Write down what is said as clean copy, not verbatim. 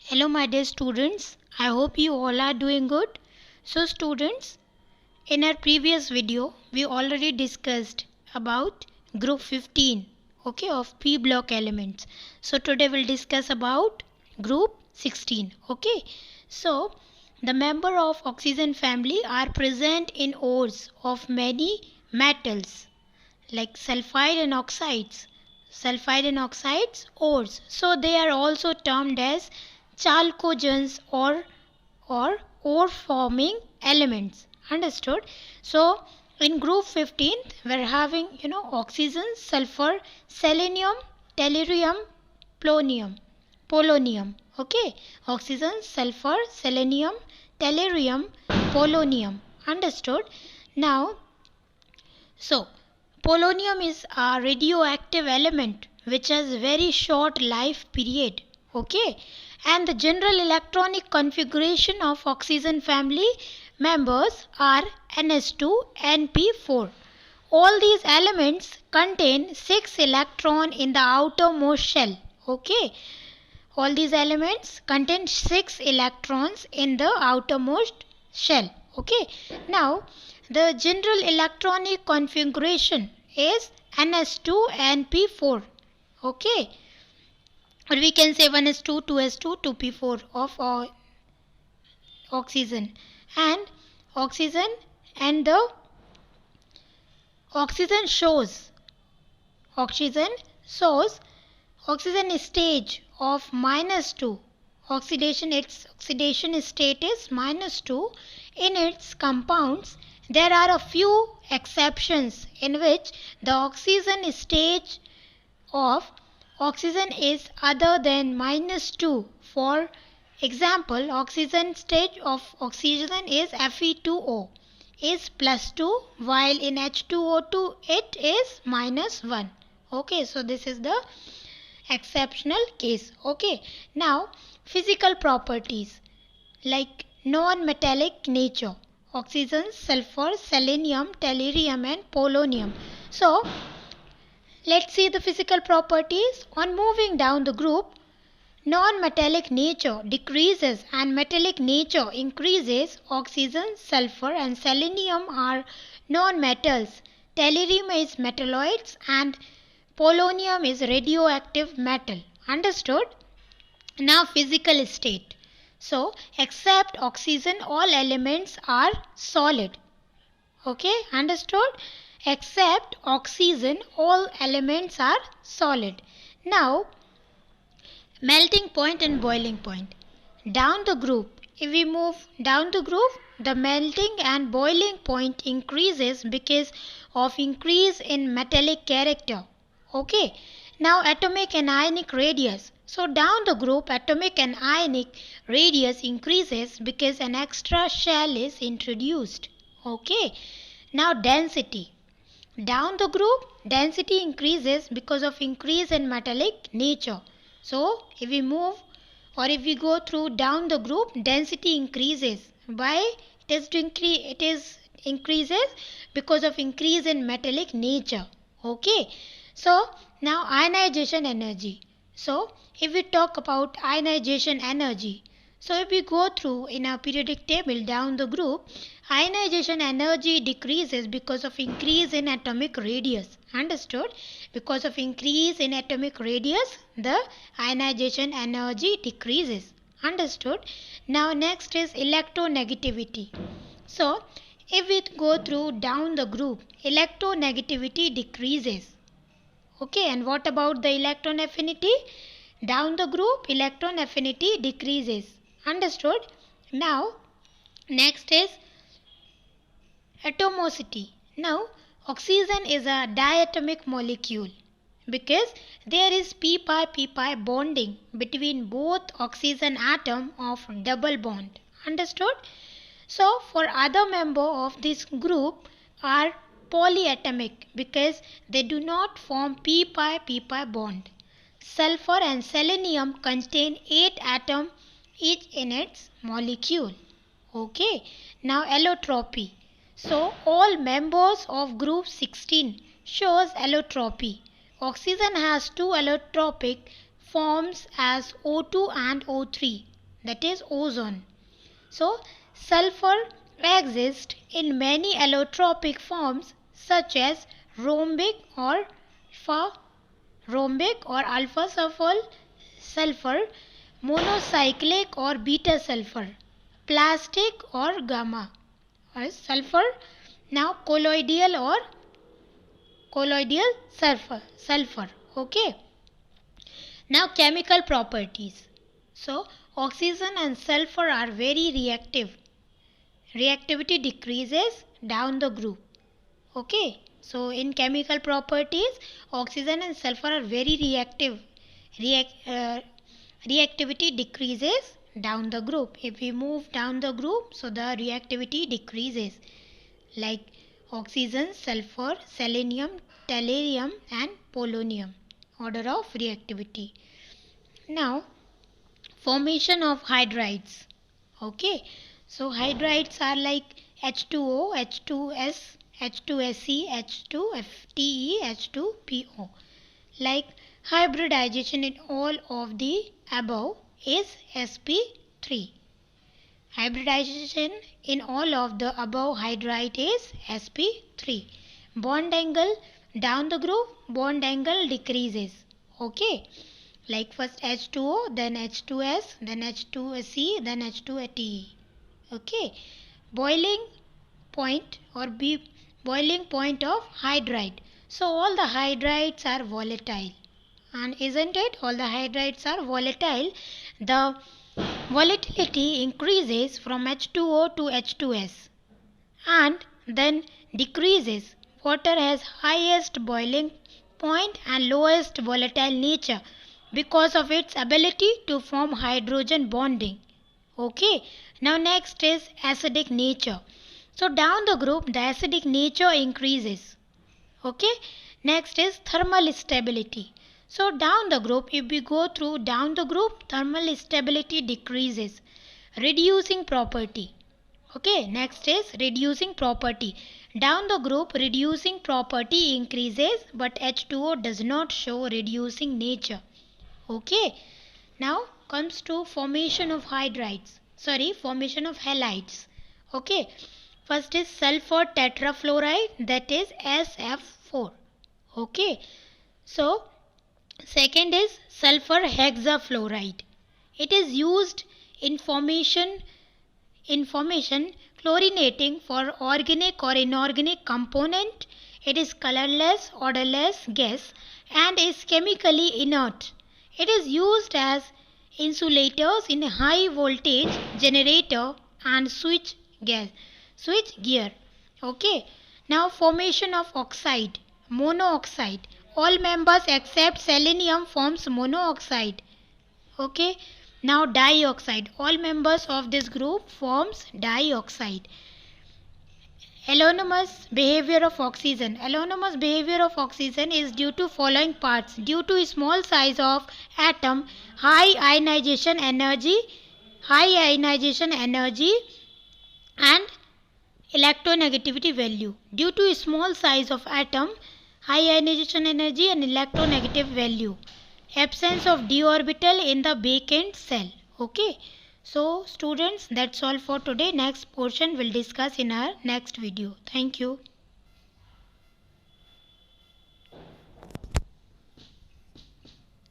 Hello my dear students, I hope you all are doing good. So students, in our previous video we already discussed about group 15 of P block elements. So today we'll discuss about group 16. So the member of oxygen family are present in ores of many metals like sulfide and oxides ores, so they are also termed as chalcogens or ore forming elements. Understood? So in group 15 we're having oxygen, sulfur, selenium, tellurium, polonium. Oxygen, sulfur, selenium, tellurium, polonium. Understood? Now, so polonium is a radioactive element which has very short life period. And the general electronic configuration of oxygen family members are Ns2, Np4. All these elements contain 6 electrons in the outermost shell. All these elements contain 6 electrons in the outermost shell. Now the general electronic configuration is Ns2 and P4. Or we can say 1s2, 2s2, 2p4 of oxygen. And the oxygen shows oxygen stage of -2. Its oxidation state is -2. In its compounds, there are a few exceptions in which the oxygen stage of oxygen is other than -2. For example, oxygen stage of oxygen is Fe2O is +2, while in H2O2 it is -1. So this is the exceptional case. Now physical properties like non-metallic nature: oxygen, sulfur, selenium, tellurium and polonium. So let's see the physical properties. On moving down the group, non-metallic nature decreases and metallic nature increases. Oxygen, sulfur and selenium are non-metals. Tellurium is metalloids and polonium is radioactive metal. Understood? Now physical state. So except oxygen, all elements are solid. Understood? Except oxygen, all elements are solid. Now melting point and boiling point. Down the group, if we move down the group, the melting and boiling point increases because of increase in metallic character. Now atomic and ionic radius. So down the group, atomic and ionic radius increases because an extra shell is introduced. Now density. Down the group, density increases because of increase in metallic nature. So if we move or if we go through down the group, density increases. Why it is increases? Because of increase in metallic nature. So now ionization energy. So if we talk about ionization energy, so if we go through in our periodic table down the group, ionization energy decreases because of increase in atomic radius. Understood? Because of increase in atomic radius, the ionization energy decreases. Understood? Now next is electronegativity. So if we go through down the group, electronegativity decreases. And what about the electron affinity? Down the group, electron affinity decreases. Understood? Now next is atomicity. Now oxygen is a diatomic molecule because there is p-pi bonding between both oxygen atom of double bond. Understood? So for other member of this group are polyatomic because they do not form p-pi bond. Sulfur and selenium contain 8 atoms each in its molecule. Now allotropy. So all members of group 16 shows allotropy. Oxygen has two allotropic forms as O2 and O3. that is ozone. So, sulfur exists in many allotropic forms such as rhombic or alpha sulfur, monocyclic or beta sulfur, plastic or gamma sulfur, now colloidal sulfur. Okay. Now chemical properties. So oxygen and sulfur are very reactive. Reactivity decreases down the group. Okay. So in chemical properties, oxygen and sulfur are very reactive. Reactivity decreases down the group. If we move down the group, so the reactivity decreases. Like oxygen, sulfur, selenium, tellurium and polonium. Order of reactivity. Now, formation of hydrides. Okay. So hydrides are like H2O, H2S, H2SE, H2FTE, H2PO. Like hybridization in all of the above is sp3. Hybridization in all of the above hydride is sp3. Bond angle down the group, bond angle decreases. Okay. Like first H2O, then H2S, then H2Se, then H2ATE. Okay. Boiling point or boiling point of hydride. So all the hydrides are volatile. And isn't it? All the hydrides are volatile. The volatility increases from H2O to H2S and then decreases. Water has highest boiling point and lowest volatile nature because of its ability to form hydrogen bonding. Okay. Now next is acidic nature. So down the group the acidic nature increases. Okay. Next is thermal stability. So down the group, if we go through down the group, thermal stability decreases. Reducing property. Okay, next is reducing property. Down the group, reducing property increases, but H2O does not show reducing nature. Okay, now comes to formation of formation of halides. Okay, first is sulfur tetrafluoride, that is SF4. Okay, so second is sulfur hexafluoride. It is used in formation chlorinating for organic or inorganic component. It is colorless, odorless gas and is chemically inert. It is used as insulators in a high voltage generator and switch gear. Okay. Now formation of oxide, monooxide. All members except selenium forms monooxide. Okay. Now dioxide. All members of this group forms dioxide. Anomalous behavior of oxygen. Anomalous behavior of oxygen is due to following parts. Due to small size of atom, high ionization energy and electronegativity value. Due to small size of atom, high ionization energy and electronegative value. Absence of d orbital in the vacant cell. Okay. So students, that's all for today. Next portion we'll discuss in our next video. Thank you.